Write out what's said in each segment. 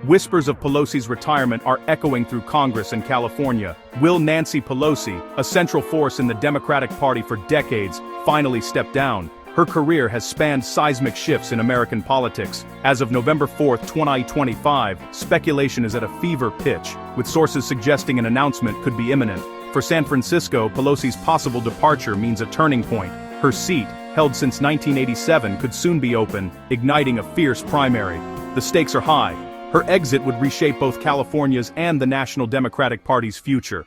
Whispers of Pelosi's retirement are echoing through Congress and California. Will Nancy Pelosi, a central force in the Democratic Party for decades, finally step down? Her career has spanned seismic shifts in American politics. As of November 4, 2025, speculation is at a fever pitch, with sources suggesting an announcement could be imminent. For San Francisco, Pelosi's possible departure means a turning point. Her seat, held since 1987, could soon be open, igniting a fierce primary. The stakes are high. Her exit would reshape both California's and the National Democratic Party's future.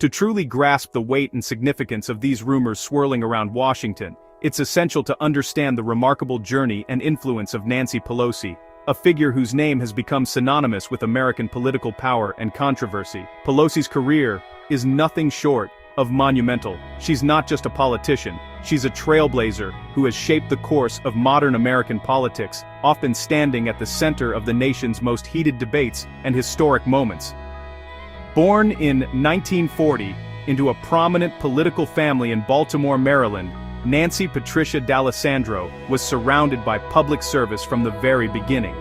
To truly grasp the weight and significance of these rumors swirling around Washington, it's essential to understand the remarkable journey and influence of Nancy Pelosi, a figure whose name has become synonymous with American political power and controversy. Pelosi's career is nothing short of monumental. She's not just a politician, she's a trailblazer who has shaped the course of modern American politics, often standing at the center of the nation's most heated debates and historic moments. Born in 1940 into a prominent political family in Baltimore, Maryland, Nancy Patricia D'Alessandro was surrounded by public service from the very beginning.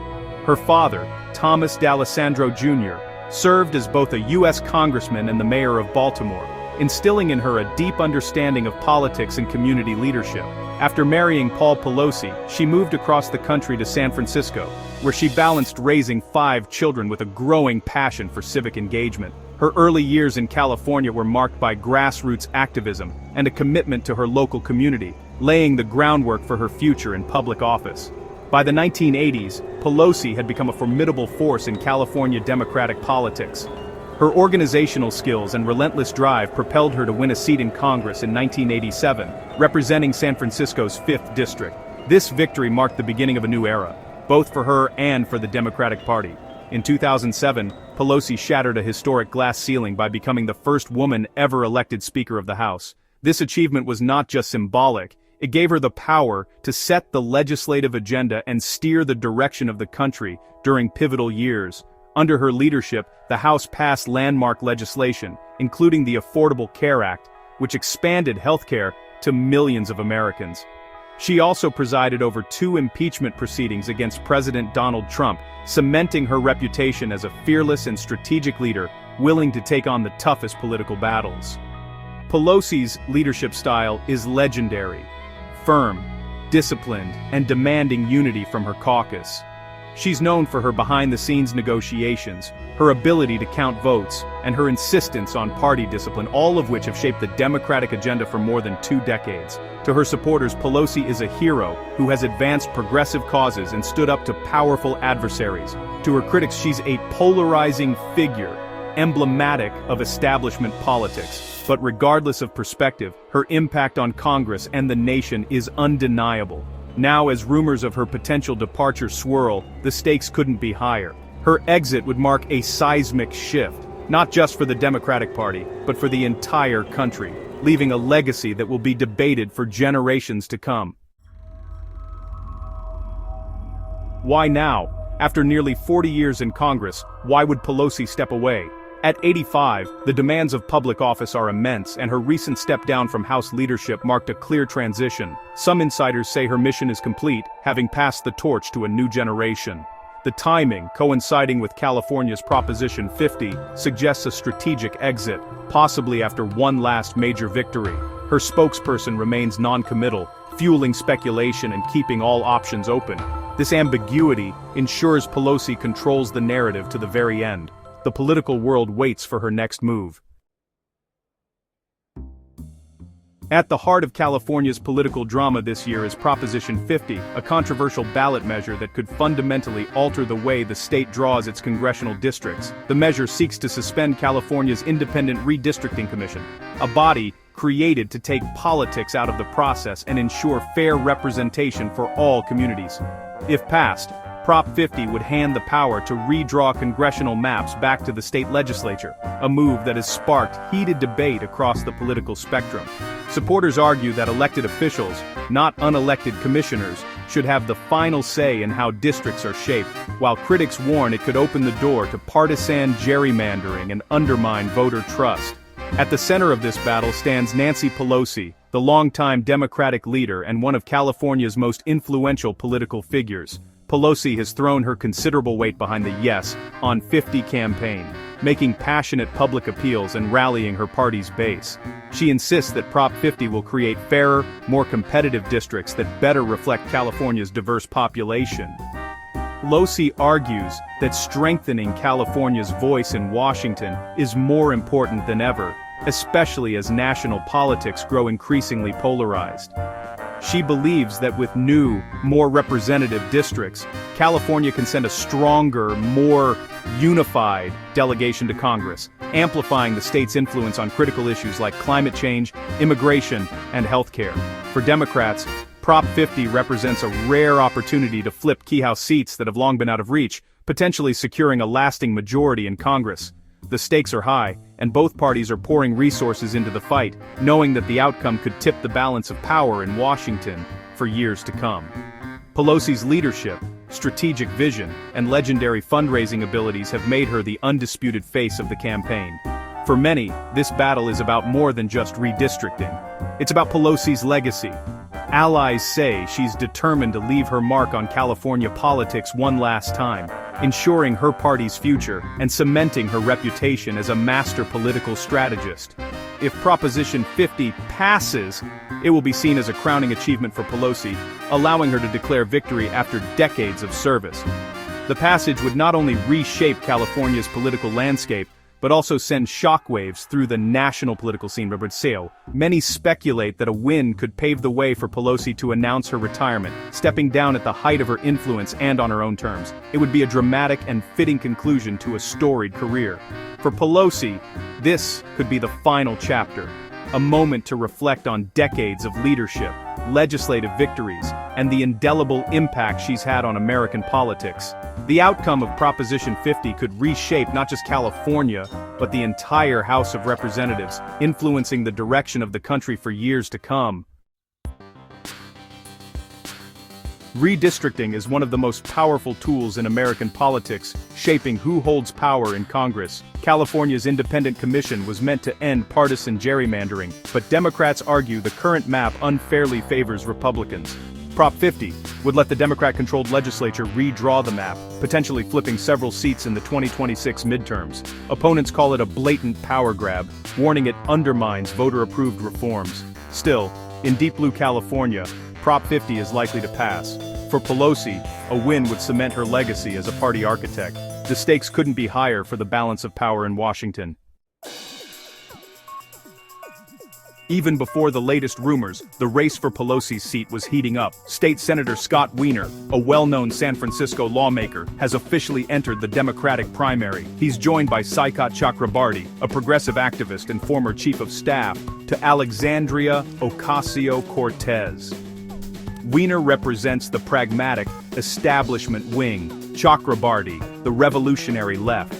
Her father, Thomas D'Alessandro Jr., served as both a U.S. congressman and the mayor of Baltimore, instilling in her a deep understanding of politics and community leadership. After marrying Paul Pelosi, she moved across the country to San Francisco, where she balanced raising 5 children with a growing passion for civic engagement. Her early years in California were marked by grassroots activism and a commitment to her local community, laying the groundwork for her future in public office. By the 1980s, Pelosi had become a formidable force in California Democratic politics. Her organizational skills and relentless drive propelled her to win a seat in Congress in 1987, representing San Francisco's 5th district. This victory marked the beginning of a new era, both for her and for the Democratic Party. In 2007, Pelosi shattered a historic glass ceiling by becoming the first woman ever elected Speaker of the House. This achievement was not just symbolic, it gave her the power to set the legislative agenda and steer the direction of the country during pivotal years. Under her leadership, the House passed landmark legislation, including the Affordable Care Act, which expanded healthcare to millions of Americans. She also presided over 2 impeachment proceedings against President Donald Trump, cementing her reputation as a fearless and strategic leader, willing to take on the toughest political battles. Pelosi's leadership style is legendary, firm, disciplined, and demanding unity from her caucus. She's known for her behind-the-scenes negotiations, her ability to count votes, and her insistence on party discipline, all of which have shaped the Democratic agenda for more than 2 decades. To her supporters, Pelosi is a hero who has advanced progressive causes and stood up to powerful adversaries. To her critics, she's a polarizing figure, emblematic of establishment politics. But regardless of perspective, her impact on Congress and the nation is undeniable. Now, as rumors of her potential departure swirl, the stakes couldn't be higher. Her exit would mark a seismic shift, not just for the Democratic Party, but for the entire country, leaving a legacy that will be debated for generations to come. Why now? After nearly 40 years in Congress, why would Pelosi step away? At 85, the demands of public office are immense, and her recent step down from House leadership marked a clear transition. Some insiders say her mission is complete, having passed the torch to a new generation. The timing, coinciding with California's Proposition 50, suggests a strategic exit, possibly after one last major victory. Her spokesperson remains non-committal, fueling speculation and keeping all options open. This ambiguity ensures Pelosi controls the narrative to the very end. The political world waits for her next move. At the heart of California's political drama this year is Proposition 50, a controversial ballot measure that could fundamentally alter the way the state draws its congressional districts. The measure seeks to suspend California's Independent Redistricting Commission, a body created to take politics out of the process and ensure fair representation for all communities. If passed, Prop 50 would hand the power to redraw congressional maps back to the state legislature, a move that has sparked heated debate across the political spectrum. Supporters argue that elected officials, not unelected commissioners, should have the final say in how districts are shaped, while critics warn it could open the door to partisan gerrymandering and undermine voter trust. At the center of this battle stands Nancy Pelosi, the longtime Democratic leader and one of California's most influential political figures. Pelosi has thrown her considerable weight behind the Yes on 50 campaign, making passionate public appeals and rallying her party's base. She insists that Prop 50 will create fairer, more competitive districts that better reflect California's diverse population. Pelosi argues that strengthening California's voice in Washington is more important than ever, especially as national politics grow increasingly polarized. She believes that with new, more representative districts, California can send a stronger, more unified delegation to Congress, amplifying the state's influence on critical issues like climate change, immigration, and healthcare. For Democrats, Prop 50 represents a rare opportunity to flip key House seats that have long been out of reach, potentially securing a lasting majority in Congress. The stakes are high, and both parties are pouring resources into the fight, knowing that the outcome could tip the balance of power in Washington for years to come. Pelosi's leadership, strategic vision, and legendary fundraising abilities have made her the undisputed face of the campaign. For many, this battle is about more than just redistricting. It's about Pelosi's legacy. Allies say she's determined to leave her mark on California politics one last time, ensuring her party's future and cementing her reputation as a master political strategist. If Proposition 50 passes, it will be seen as a crowning achievement for Pelosi, allowing her to declare victory after decades of service. The passage would not only reshape California's political landscape, but also send shockwaves through the national political scene. Many speculate that a win could pave the way for Pelosi to announce her retirement, stepping down at the height of her influence and on her own terms. It would be a dramatic and fitting conclusion to a storied career. For Pelosi, this could be the final chapter, a moment to reflect on decades of leadership, legislative victories, and the indelible impact she's had on American politics. The outcome of Proposition 50 could reshape not just California, but the entire House of Representatives, influencing the direction of the country for years to come. Redistricting is one of the most powerful tools in American politics, shaping who holds power in Congress. California's independent commission was meant to end partisan gerrymandering, but Democrats argue the current map unfairly favors Republicans. Prop 50 would let the Democrat-controlled legislature redraw the map, potentially flipping several seats in the 2026 midterms. Opponents call it a blatant power grab, warning it undermines voter-approved reforms. Still, in deep blue California, Prop 50 is likely to pass. For Pelosi, a win would cement her legacy as a party architect. The stakes couldn't be higher for the balance of power in Washington. Even before the latest rumors, the race for Pelosi's seat was heating up. State Senator Scott Wiener, a well-known San Francisco lawmaker, has officially entered the Democratic primary. He's joined by Saikat Chakrabarty, a progressive activist and former chief of staff, to Alexandria Ocasio-Cortez. Wiener represents the pragmatic, establishment wing, Chakrabarty, the revolutionary left.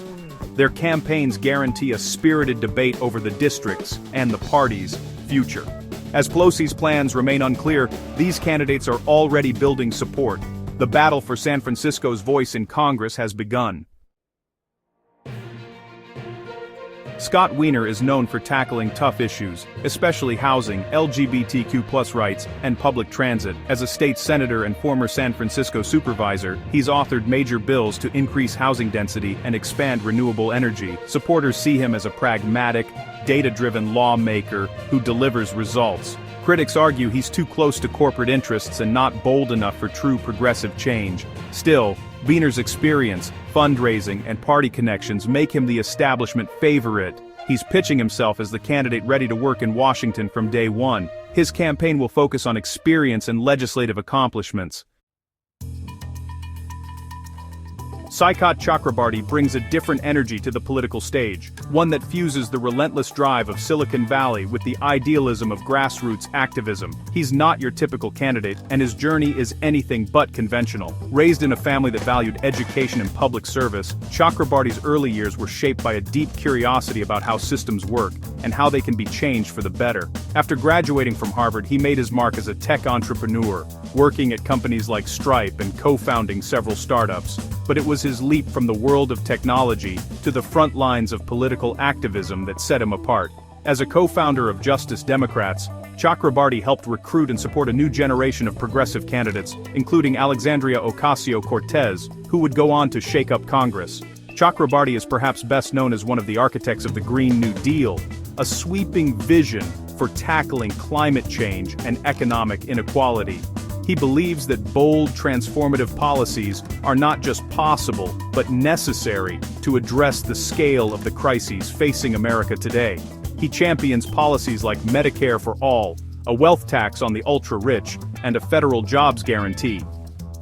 Their campaigns guarantee a spirited debate over the districts and the party's future. As Pelosi's plans remain unclear, these candidates are already building support. The battle for San Francisco's voice in Congress has begun. Scott Wiener is known for tackling tough issues, especially housing, LGBTQ+ rights, and public transit. As a state senator and former San Francisco supervisor, he's authored major bills to increase housing density and expand renewable energy. Supporters see him as a pragmatic, data-driven lawmaker who delivers results. Critics argue he's too close to corporate interests and not bold enough for true progressive change. Still, Wiener's experience, fundraising, and party connections make him the establishment favorite. He's pitching himself as the candidate ready to work in Washington from day one. His campaign will focus on experience and legislative accomplishments. Saikat Chakrabarty brings a different energy to the political stage, one that fuses the relentless drive of Silicon Valley with the idealism of grassroots activism. He's not your typical candidate, and his journey is anything but conventional. Raised in a family that valued education and public service, Chakrabarty's early years were shaped by a deep curiosity about how systems work and how they can be changed for the better. After graduating from Harvard, he made his mark as a tech entrepreneur, working at companies like Stripe and co-founding several startups. But it was his leap from the world of technology to the front lines of political activism that set him apart. As a co-founder of Justice Democrats, Chakrabarti helped recruit and support a new generation of progressive candidates, including Alexandria Ocasio-Cortez, who would go on to shake up Congress. Chakrabarti is perhaps best known as one of the architects of the Green New Deal, a sweeping vision for tackling climate change and economic inequality. He believes that bold, transformative policies are not just possible, but necessary to address the scale of the crises facing America today. He champions policies like Medicare for all, a wealth tax on the ultra-rich, and a federal jobs guarantee.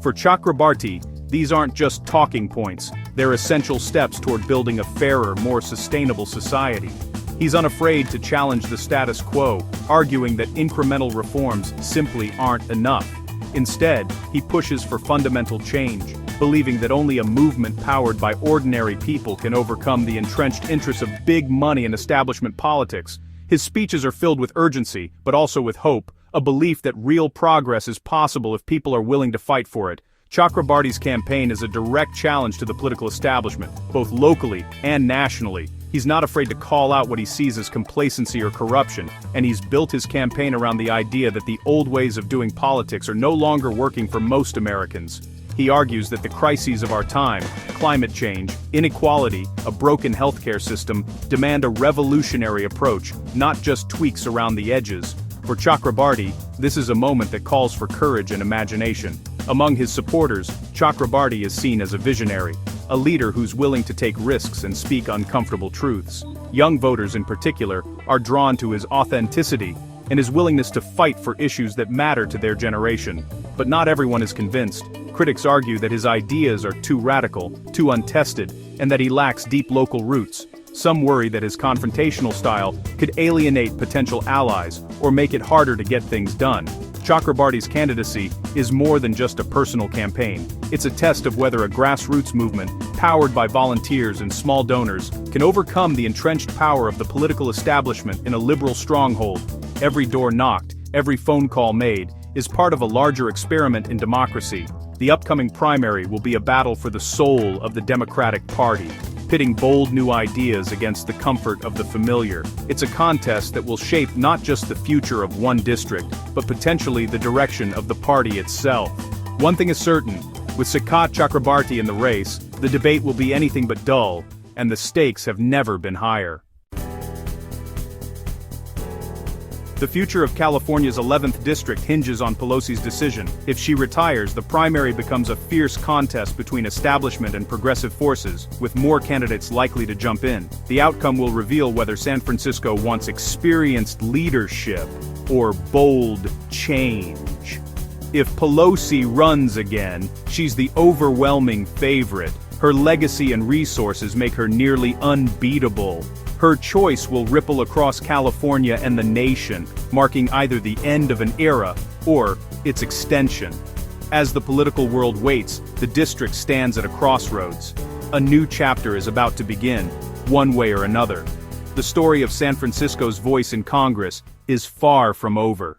For Chakrabarti, these aren't just talking points, they're essential steps toward building a fairer, more sustainable society. He's unafraid to challenge the status quo, arguing that incremental reforms simply aren't enough. Instead, he pushes for fundamental change, believing that only a movement powered by ordinary people can overcome the entrenched interests of big money and establishment politics. His speeches are filled with urgency, but also with hope, a belief that real progress is possible if people are willing to fight for it. Chakrabarti's campaign is a direct challenge to the political establishment, both locally and nationally. He's not afraid to call out what he sees as complacency or corruption, and he's built his campaign around the idea that the old ways of doing politics are no longer working for most Americans. He argues that the crises of our time, climate change, inequality, a broken healthcare system, demand a revolutionary approach, not just tweaks around the edges. For Chakrabarti, this is a moment that calls for courage and imagination. Among his supporters, Chakrabarti is seen as a visionary, a leader who's willing to take risks and speak uncomfortable truths. Young voters in particular are drawn to his authenticity and his willingness to fight for issues that matter to their generation. But not everyone is convinced. Critics argue that his ideas are too radical, too untested, and that he lacks deep local roots. Some worry that his confrontational style could alienate potential allies or make it harder to get things done. Chakrabarti's candidacy is more than just a personal campaign. It's a test of whether a grassroots movement, powered by volunteers and small donors, can overcome the entrenched power of the political establishment in a liberal stronghold. Every door knocked, every phone call made, is part of a larger experiment in democracy. The upcoming primary will be a battle for the soul of the Democratic Party, pitting bold new ideas against the comfort of the familiar. It's a contest that will shape not just the future of one district, but potentially the direction of the party itself. One thing is certain, with Sakat Chakrabarti in the race, the debate will be anything but dull, and the stakes have never been higher. The future of California's 11th district hinges on Pelosi's decision. If she retires, the primary becomes a fierce contest between establishment and progressive forces, with more candidates likely to jump in. The outcome will reveal whether San Francisco wants experienced leadership or bold change. If Pelosi runs again, she's the overwhelming favorite. Her legacy and resources make her nearly unbeatable. Her choice will ripple across California and the nation, marking either the end of an era or its extension. As the political world waits, the district stands at a crossroads. A new chapter is about to begin, one way or another. The story of San Francisco's voice in Congress is far from over.